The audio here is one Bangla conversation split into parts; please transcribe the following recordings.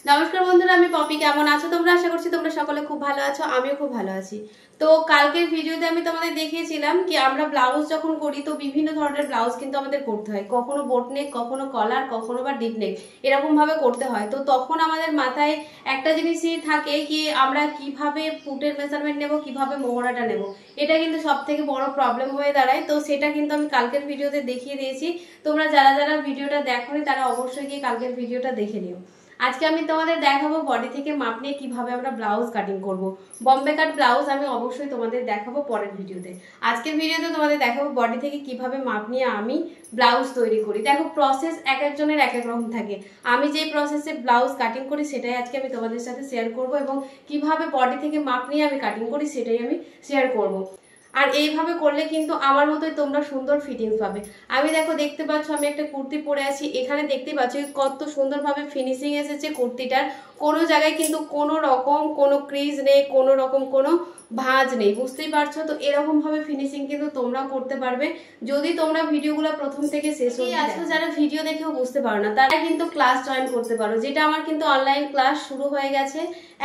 নমস্কার বন্ধুরা, আমি পপি। কেমন আছো তোমরা? আশা করছি তোমরা সকলে খুব ভালো আছো, আমিও খুব ভালো আছি। তো কালকের ভিডিওতে আমি তোমাদের দেখিয়েছিলাম কি আমরা ব্লাউজ যখন করি তো বিভিন্ন ধরনের ব্লাউজ কিন্তু আমাদের করতে হয়, কখনো বোট নেক, কখনো কলার, কখনো বা ডিপ নেক, এরকম ভাবে করতে হয়। তো তখন আমাদের মাথায় একটা জিনিসই থাকে কি আমরা কিভাবে ফুটের মেজারমেন্ট নেব, কিভাবে মোহরাটা নেব, এটা কিন্তু সব থেকে বড় প্রবলেম হয়ে দাঁড়ায়। তো সেটা কিন্তু আমি কালকের ভিডিওতে দেখিয়ে দিয়েছি। তোমরা যারা যারা ভিডিওটা দেখোনি তারা অবশ্যই গিয়ে কালকের ভিডিওটা দেখে নিও। আজকে আমি তোমাদের দেখাবো বডি থেকে মাপ নিয়ে কিভাবে আমরা ব্লাউজ কাটিং করব। বম্বে কাট ব্লাউজ আমি অবশ্যই তোমাদের দেখাবো পরের ভিডিওতে। আজকের ভিডিওতে তোমাদের দেখাবো বডি থেকে কিভাবে মাপ নিয়ে আমি ব্লাউজ তৈরি করি। দেখো, প্রসেস এক একজনের এক এক রকম থাকে। আমি যে প্রসেসে ব্লাউজ কাটিং করি সেটাই আজকে আমি তোমাদের সাথে শেয়ার করব, এবং কিভাবে বডি থেকে মাপ নিয়ে আমি কাটিং করি সেটাই আমি শেয়ার করব। আর এইভাবে করলে কিন্তু আমার মতোই তোমরা সুন্দর ফিটিংস পাবে। আমি দেখো, দেখতে পাচ্ছ আমি একটা কুর্তি পরে আছি, এখানে দেখতে পাচ্ছ কত সুন্দরভাবে ফিনিশিং এসেছে কুর্তিটার। কোনো জায়গায় কিন্তু কোনো রকম কোনো ক্রিজ নেই, কোনো রকম কোনো ভাঁজ নেই, বুঝতেই পারছো? তো এরকম ভাবে ফিনিশিং কিন্তু তোমরাও করতে পারবে যদি তোমরা ভিডিওগুলো প্রথম থেকে শেষ অবধি দেখো। যারা ভিডিও দেখেও বুঝতে পারো না তারা কিন্তু ক্লাস জয়েন করতে পারো, যেটা আমার কিন্তু অনলাইন ক্লাস শুরু হয়ে গেছে।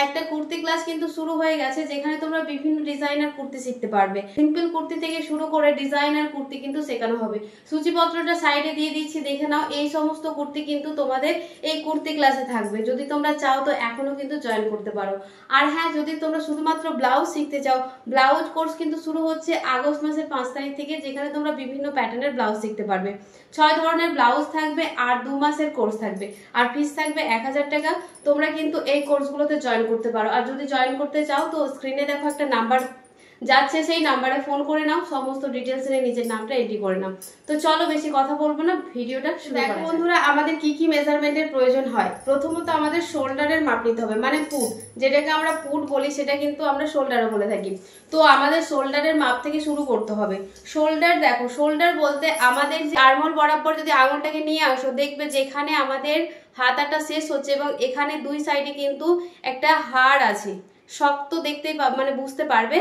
একটা কুর্তি ক্লাস কিন্তু শুরু হয়ে গেছে, যেখানে তোমরা বিভিন্ন ডিজাইনার কুর্তি শিখতে পারবে। সিম্পল কুর্তি থেকে শুরু করে ডিজাইনার কুর্তি কিন্তু শেখানো হবে। সূচিপত্রটা সাইডে দিয়ে দিচ্ছি, দেখে নাও। এই সমস্ত কুর্তি কিন্তু তোমাদের এই কুর্তি ক্লাসে থাকবে। যদি তোমরা চাও তো এখনো কিন্তু জয়েন করতে পারো। আর হ্যাঁ, যদি তোমরা শুধুমাত্র ব্লাউজ শিখতে চাও, ব্লাউজ কোর্স কিন্তু শুরু হচ্ছে আগস্ট মাসের 5 তারিখ থেকে, যেখানে তোমরা বিভিন্ন প্যাটার্নের ব্লাউজ শিখতে পারবে। 6 ধরনের ব্লাউজ থাকবে আর 2 মাসের কোর্স থাকবে, আর ফিস থাকবে 1000 টাকা। তোমরা কিন্তু এই কোর্সগুলোতে জয়েন করতে পারো। আর যদি জয়েন করতে চাও তো স্ক্রিনে দেখো একটা নাম্বার যাচ্ছে, সেই নাম্বারে ফোন করে নাও, সমস্ত ডিটেলস নিয়ে নিজের নামটা এন্ট্রি করে নাও। তো চলো বেশি কথা বলবো না, ভিডিওটা শুরু করা যাক। বন্ধুরা, আমাদের কি কি মেজারমেন্টের প্রয়োজন হয়? প্রথমত আমাদের শোল্ডারের মাপ নিতে হবে, মানে পুট, যেটাকে আমরা পুট বলি, সেটা কিন্তু আমরা শোল্ডারও বলে থাকি। তো আমাদের শোল্ডারের মাপ থেকে শুরু করতে হবে। শোল্ডার দেখো, শোল্ডার বলতে আমাদের যে আর্মহোল বরাবর যদি আঙুলটাকে নিয়ে আসো, দেখবে যেখানে আমাদের হাতাটা শেষ হচ্ছে এবং এখানে দুই সাইডে কিন্তু একটা হাড় আছে, শক্ত দেখতেই মানে বুঝতে পারবে।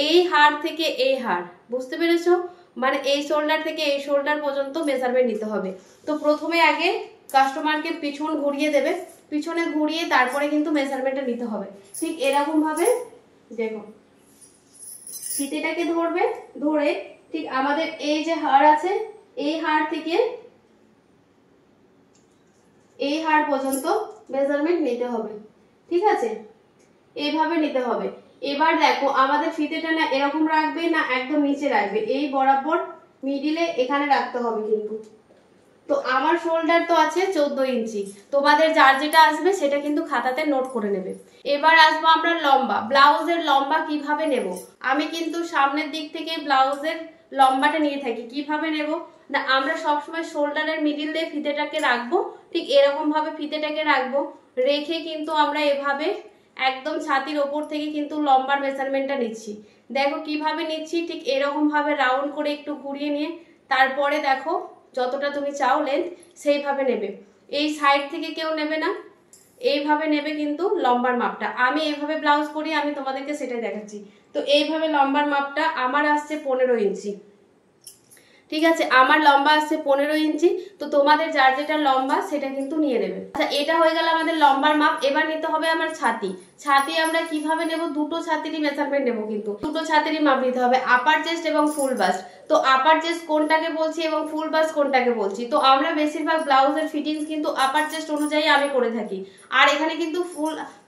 এই হাড় থেকে এই হাড়, বুঝতে পেরেছো? মানে এই শোল্ডার থেকে এই শোল্ডার পর্যন্ত মেজারমেন্ট নিতে হবে। তো প্রথমে আগে কাস্টমারকে পিছন ঘুরিয়ে দেবে, পিছনে ঘুরিয়ে তারপরে কিন্তু মেজারমেন্টটা নিতে হবে। ঠিক এরকম ভাবে দেখো, ফিতেটাকে ধরবে, ধরে ঠিক আমাদের এই যে হাড় আছে, এই হাড় থেকে এই হাড় পর্যন্ত মেজারমেন্ট নিতে হবে। ঠিক আছে, এইভাবে নিতে হবে। এবার দেখো, আমাদের ফিতেটা না এরকম রাখবে না একদম নিচে রাখবে, এই বরাবর মিডিলে এখানে রাখতে হবে কিন্তু। তো আমার শোল্ডার তো আছে 14 ইঞ্চি, তোমাদের যার যেটা আসবে সেটা কিন্তু খাতাতে নোট করে নেবে। এবার আসবো আমরা লম্বা। ব্লাউজের লম্বা কিভাবে নেব? আমি কিন্তু সামনের দিক থেকে ব্লাউজের লম্বাটা নিয়ে থাকি। কিভাবে নেব না, আমরা সবসময় শোল্ডারের মিডিল দিয়ে ফিতেটাকে রাখবো, ঠিক এরকম ভাবে ফিতেটাকে রাখবো। রেখে কিন্তু আমরা এভাবে একদম ছাতির ওপর থেকে কিন্তু লম্বার মেজারমেন্টটা নিচ্ছি। দেখো কিভাবে নিচ্ছি, ঠিক এরকম ভাবে রাউন্ড করে একটু ঘুরিয়ে নিয়ে তারপরে দেখো যতটা তুমি চাও লেন্থ সেইভাবে নেবে। এই সাইড থেকে কেউ নেবে না, এইভাবে নেবে কিন্তু লম্বার মাপটা। আমি এইভাবে ব্লাউজ করি, আমি তোমাদেরকে সেটাই দেখাচ্ছি। তো এইভাবে লম্বার মাপটা আমার আসছে 15 ইঞ্চি। ঠিক আছে, আমার লম্বা আসছে 15 ইঞ্চি। তো তোমাদের যার যেটা লম্বা সেটা কিন্তু নিয়ে নেবে। আচ্ছা, এটা হয়ে গেল আমাদের লম্বার মাপ। এবার নিতে হবে আমার ছাতি। ছাতি আমরা কিভাবে নেব? দুটো ছাতিরই মেজারমেন্ট নেব, কিন্তু দুটো ছাতিরই মাপ নিতে হবে, আপার চেস্ট এবং ফুল বাস্ট। তো আপার চেস্ট কোনটাকে বলছি এবং ফুল বাস্ট কোনটাকে বলছি? তো আমরা বেশিরভাগ ব্লাউজের ফিটিংস কিন্তু আপার চেস্ট অনুযায়ী আমি করে থাকি। আর এখানে কিন্তু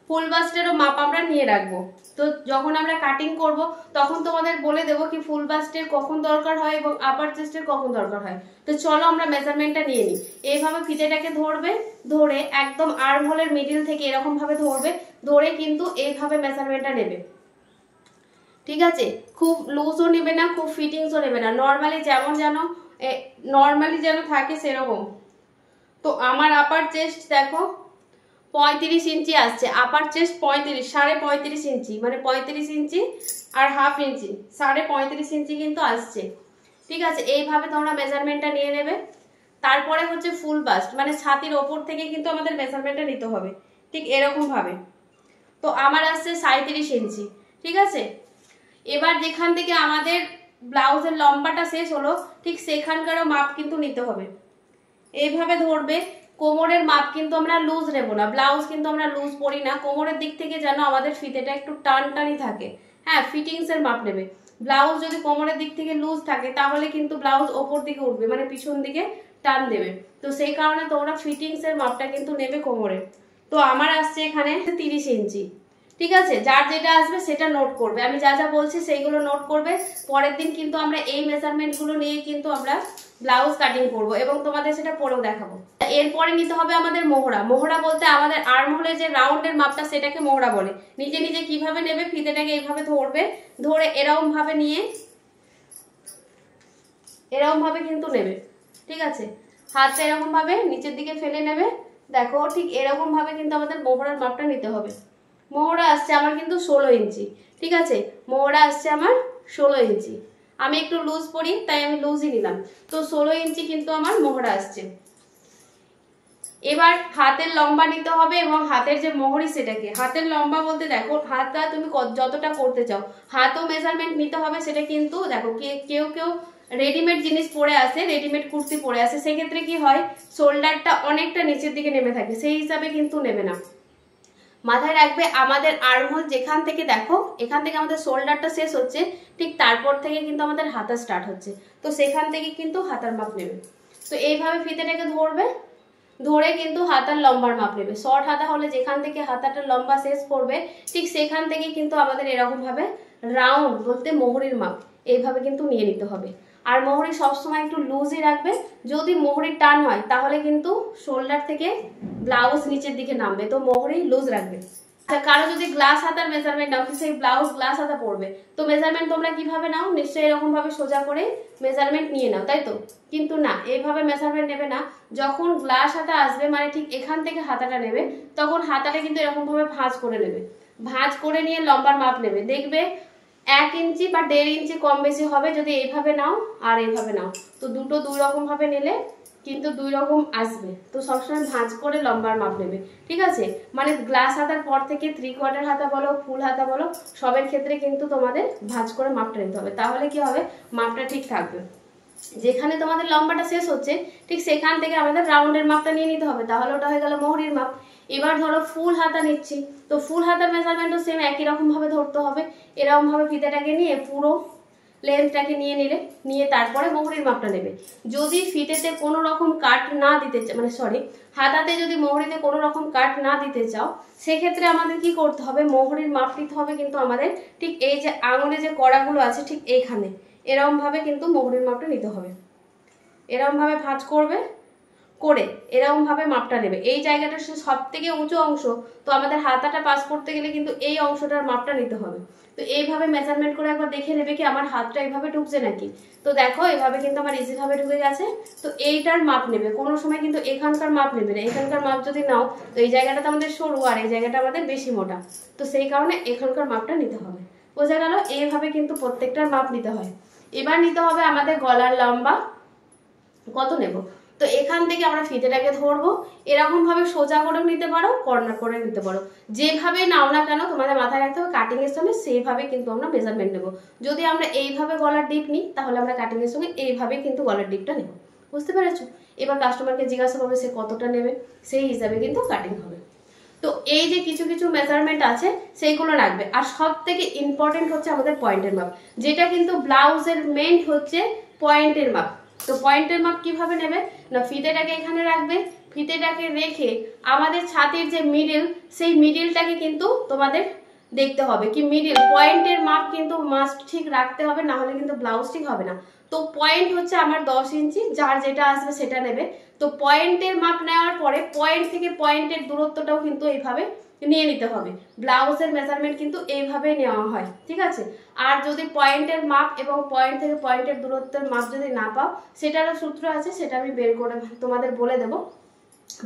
ফুল বাস্টেরও মাপ আমরা নিয়ে রাখবো। তো যখন আমরা কাটিং করব তখন তোমাদের বলে দেবো কি ফুল বাস্টের কখন দরকার হয় এবং আপার চেস্টের কখন দরকার হয়। তো চলো আমরা মেজারমেন্টটা নিয়ে নিই। এইভাবে ফিতেটাকে ধরবে, ধরে একদম আর্ম হোলের মিডিল থেকে এরকম ভাবে ধরবে, ধরে কিন্তু এইভাবে মেজারমেন্টটা নেবে। ঠিক আছে, খুব লুজও নেবে না, খুব ফিটিংসও নেবে না, নর্মালি যেন থাকে সেরকম। তো আমার আপার চেস্ট দেখো 35 ইঞ্চি আসছে, আপার চেস্ট 35.5 ইঞ্চি, মানে 35 ইঞ্চি আর হাফ ইঞ্চি, 35.5 ইঞ্চি কিন্তু আসছে। ঠিক আছে, এইভাবে তোমরা মেজারমেন্টটা নিয়ে নেবে। তারপরে হচ্ছে ফুল বাস্ট, মানে ছাতির ওপর থেকে কিন্তু আমাদের মেজারমেন্টটা নিতে হবে, ঠিক এরকম ভাবে। তো আমার আসছে 37 ইঞ্চি। ঠিক আছে, এবার যেখান থেকে আমাদের ব্লাউজের লম্বাটা শেষ হলো ঠিক সেখানকারও মাপ কিন্তু নিতে হবে। এইভাবে ধরবে, কোমরের মাপ কিন্তু আমরা লুজ নেব না, ব্লাউজ কিন্তু আমরা লুজ পরি না, কোমরের দিক থেকে যেন আমাদের ফিতেটা একটু টানটানি থাকে। হ্যাঁ, ফিটিংসের মাপ নেবে। ব্লাউজ যদি কোমরের দিক থেকে লুজ থাকে তাহলে কিন্তু ব্লাউজ ওপর দিকে উঠবে, মানে পিছন দিকে টান দেবে। তো সেই কারণে তোমরা ফিটিংসের মাপটা কিন্তু নেবে কোমরের। তো আমার আসছে এখানে 30 ইঞ্চি। ঠিক আছে, যার যেটা আসবে সেটা নোট করবে, আমি যা যা বলছি সেইগুলো নোট করবে। পরের দিন কিন্তু আমরা এই মেজারমেন্টগুলো নিয়ে কিন্তু আমরা ব্লাউজ কাটিং করব এবং তোমাদের সেটা পরেও দেখাবো। এরপরে নিতে হবে আমাদের মোহরা। মোহরা বলতে আমাদের আর্মহোলের যে রাউন্ডের মাপটা সেটাকে মোহরা বলে। নিজে নিজে কিভাবে নেবে, ফিতেটাকে এইভাবে ধরবে, ধরে এরকম ভাবে নিয়ে এরকম ভাবে কিন্তু নেবে। ঠিক আছে, হাতটা এরকম ভাবে নিচের দিকে ফেলে নেবে। দেখো ঠিক এরকম ভাবে কিন্তু আমাদের মোহরার মাপটা নিতে হবে। মোহরা আসছে আমার কিন্তু 16 ইঞ্চি। ঠিক আছে, মোহরা আসছে আমার 16 ইঞ্চি। আমি একটু লুজ পরি তাই আমি লুজই নিলাম। তো 16 ইঞ্চি কিন্তু আমার মোহরা আসছে। এবার হাতের লম্বা নিতে হবে এবং হাতের যে মোহরি সেটাকে, হাতের লম্বা বলতে দেখো হাতটা তুমি যতটা করতে চাও হাতও মেজারমেন্ট নিতে হবে। সেটা কিন্তু দেখো কেউ কেউ রেডিমেড জিনিস পরে আসে, রেডিমেড কুর্তি পরে আসে, সেক্ষেত্রে কি হয় শোল্ডারটা অনেকটা নিচের দিকে নেমে থাকে, সেই হিসাবে কিন্তু নেবে না। মাথায় রাখবে আমাদের আর্মহোল যেখান থেকে দেখো এখান থেকে আমাদের শোল্ডারটা শেষ হচ্ছে, ঠিক তারপর থেকে কিন্তু আমাদের হাতা স্টার্ট হচ্ছে। তো সেখান থেকে কিন্তু হাতার মাপ নেবে। তো এইভাবে ফিতেটাকে ধরবে, ধরে কিন্তু হাতার লম্বার মাপ নেবে। শর্ট হাতা হলে যেখান থেকে হাতাটা লম্বা শেষ করবে ঠিক সেখান থেকে কিন্তু আমাদের এরকম ভাবে রাউন্ড বলতে মোহরির মাপ এইভাবে কিন্তু নিয়ে নিতে হবে। আর মোহরি সবসময় একটু লুজই রাখবে। যদি মোহরির টান হয় তাহলে কিন্তু শোল্ডার থেকে ব্লাউজ নিচের দিকে নামবে, তো মোহরি লুজ রাখবে। আচ্ছা, কারো যদি গ্লাস হাতার মেজারমেন্ট নাও, সেই ব্লাউজ গ্লাস হাতা পড়বে, তো মেজারমেন্ট তোমরা কিভাবে নাও, নিশ্চয়ই এরকম ভাবে সোজা করে মেজারমেন্ট নিয়ে নাও, তাই তো? কিন্তু না, এইভাবে মেজারমেন্ট নেবে না। যখন গ্লাস হাতা আসবে মানে ঠিক এখান থেকে হাতাটা নেবে, তখন হাতাটা কিন্তু এরকম ভাবে ভাঁজ করে নেবে। ভাঁজ করে নিয়ে লম্বার মাপ নেবে। দেখবে 1 ইঞ্চি বা 1.5 ইঞ্চি কম বেশি হবে যদি এইভাবে নাও আর এইভাবে নাও। তো দুটো দুই রকম ভাবে নিলে কিন্তু দুই রকম আসবে। তো সবসময় ভাঁজ করে লম্বার মাপ নেবে। ঠিক আছে, মানে গ্লাস হাতার পর থেকে 3/4 হাতা বলো ফুল হাতা বলো সবের ক্ষেত্রে কিন্তু তোমাদের ভাঁজ করে মাপটা নিতে হবে, তাহলে কি হবে মাপটা ঠিক থাকবে। যেখানে তোমাদের লম্বাটা শেষ হচ্ছে ঠিক সেখান থেকে আমাদের রাউন্ডের মাপটা নিয়ে নিতে হবে, তাহলে ওটা হয়ে গেল মোহরির মাপ। এবার ধরো ফুল হাতা নিচ্ছি, তো ফুল হাতার মেজারমেন্টও সেম একই রকম ভাবে ধরতে হবে। এরকম ভাবে ফিতেটাকে নিয়ে পুরো লেন্থটাকে নিয়ে নিলে, নিয়ে তারপরে মোহরির মাপটা নেবে। যদি ফিতেতে কোনো রকম কাট না দিতে মানে হাতাতে যদি মোহরিতে কোনো রকম কাট না দিতে চাও সেক্ষেত্রে আমাদের কি করতে হবে, মোহরির মাপ নিতে হবে কিন্তু আমাদের ঠিক এই যে আঙুলে যে কড়াগুলো আছে ঠিক এইখানে এরকম ভাবে কিন্তু মোহরির মাপটা নিতে হবে। এরকম ভাবে ভাঁজ করবে, করে এরকম ভাবে মাপটা নেবে। এই জায়গাটা সব থেকে উঁচু অংশ, তো আমাদের হাতাটা পাস করতে গেলে কিন্তু এই অংশটার মাপটা নিতে হবে। তো এইভাবে মেজারমেন্ট করে একবার দেখে নেবে কি আমার হাতটা এইভাবে ঢুকছে নাকি। তো দেখো এইভাবে কিন্তু আমার ইজি ভাবে ঢুকে গেছে। তো এইটার মাপ নেবে, কোনো সময় কিন্তু এখানকার মাপ নেবে না। এখানকার মাপ যদি নাও তো এই জায়গাটা আমাদের সরু আর এই জায়গাটা আমাদের বেশি মোটা, তো সেই কারণে এখানকার মাপটা নিতে হবে। বোঝা গেল? এইভাবে কিন্তু প্রত্যেকটার মাপ নিতে হয়। এবার নিতে হবে আমাদের গলার লম্বা কত নেব। তো এখান থেকে আমরা ফিতেটাকে ধরবো, এরকম ভাবে সোজা করেও নিতে পারো, কর্নার করে নিতে পারো, যেভাবে নাও না কেন তোমাদের মাথায় রাখতে হবে কাটিং এর সময় সেইভাবে কিন্তু আমরা মেজারমেন্ট নেব। যদি আমরা এইভাবে গলার ডিপ নিই তাহলে আমরা কাটিং এর সঙ্গে এইভাবে কিন্তু গলার ডিপটা নেব। বুঝতে পেরেছো? এবার কাস্টমারকে জিজ্ঞাসা করবে সে কতটা নেবে, সেই হিসাবে কিন্তু কাটিং হবে। তো এই যে কিছু কিছু মেজারমেন্ট আছে সেইগুলো রাখবে। আর সব থেকে ইম্পর্টেন্ট হচ্ছে আমাদের পয়েন্টের মাপ, যেটা কিন্তু ব্লাউজের মেন হচ্ছে পয়েন্টের মাপ। তো পয়েন্টের মাপ কিভাবে নেবে না, ফিতেটাকে এখানে রাখবে, ফিতেটাকে রেখে আমাদের ছাতির যে মিডিল সেই মিডিলটাকে কিন্তু তোমাদের দেখতে হবে কি মিডিল পয়েন্টের মাপ কিন্তু মাস্ট ঠিক রাখতে হবে, না হলে কিন্তু ব্লাউজ ঠিক হবে না। তো পয়েন্ট হচ্ছে আমার 10 ইঞ্চি, যার যেটা আসবে সেটা নেবে। তো পয়েন্টের মাপ নেওয়ার পরে পয়েন্ট থেকে পয়েন্টের দূরত্বটাও কিন্তু এইভাবে নিয়ে নিতে হবে। ব্লাউজের মেজারমেন্ট কিন্তু এইভাবে নেওয়া হয়। ঠিক আছে, আর যদি পয়েন্টের মাপ এবং পয়েন্ট থেকে পয়েন্টের দূরত্বের মাপ যদি না পাও সেটারও সূত্র আছে, সেটা আমি বের করে তোমাদের বলে দেবো,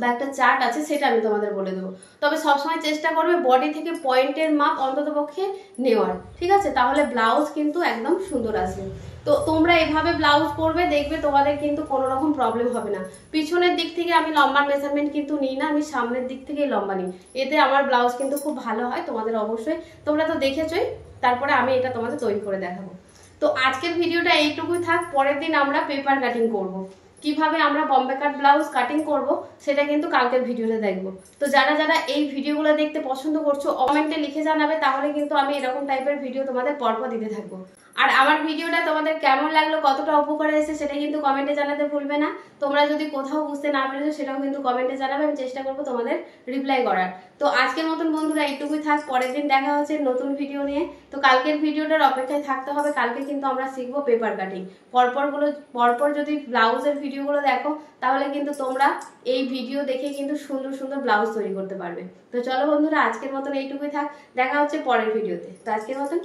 বা একটা চার্ট আছে সেটা আমি তোমাদের বলে দেবো। তবে সবসময় চেষ্টা করবে বডি থেকে পয়েন্টের মাপ অন্ততপক্ষে নেওয়ার। ঠিক আছে, তাহলে ব্লাউজ কিন্তু একদম সুন্দর আসবে। তো তোমরা এভাবে ব্লাউজ করবে, দেখবে তোমাদের কিন্তু কোনো রকম প্রবলেম হবে না। পিছনের দিক থেকে আমি লম্বার মেজারমেন্ট কিন্তু নিই না, আমি সামনের দিক থেকেই লম্বা নিই, এতে আমার ব্লাউজ কিন্তু খুব ভালো হয়। তোমাদের অবশ্যই তোমরা তো দেখেছোই, তারপরে আমি এটা তোমাদের তৈরি করে দেখাবো। তো আজকের ভিডিওটা এইটুকুই থাক, পরের দিন আমরা পেপার কাটিং করব। কিভাবে আমরা বম্বে কাট ব্লাউজ কাটিং করব সেটা কিন্তু কালকের ভিডিওতে দেখবো। তো যারা যারা এই ভিডিওগুলো দেখতে পছন্দ করছো কমেন্টে লিখে জানাবে, তাহলে কিন্তু আমি এরকম টাইপের ভিডিও তোমাদের পরপর দিতে থাকবো। আর আমার ভিডিওটা তোমাদের কেমন লাগলো, কতটা উপকারে এসেছে সেটা কিন্তু কমেন্টে জানাতে ভুলবে না। তোমরা যদি কোথাও বুঝতে না পেরেছো সেটাও কিন্তু কমেন্টে জানাবে, আমি চেষ্টা করবো তোমাদের রিপ্লাই করার। তো আজকের মতন বন্ধুরা এইটুকুই থাক, পরের দিন দেখা হচ্ছে নতুন ভিডিও নিয়ে। তো কালকের ভিডিওটার অপেক্ষায় থাকতে হবে, কালকে কিন্তু আমরা শিখবো পেপার কাটিং। পরপর যদি ব্লাউজের ভিডিওগুলো দেখো তাহলে কিন্তু তোমরা এই ভিডিও দেখে কিন্তু সুন্দর সুন্দর ব্লাউজ তৈরি করতে পারবে। তো চলো বন্ধুরা, আজকের মতন এইটুকুই থাক, দেখা হচ্ছে পরের ভিডিওতে। তো আজকের মতন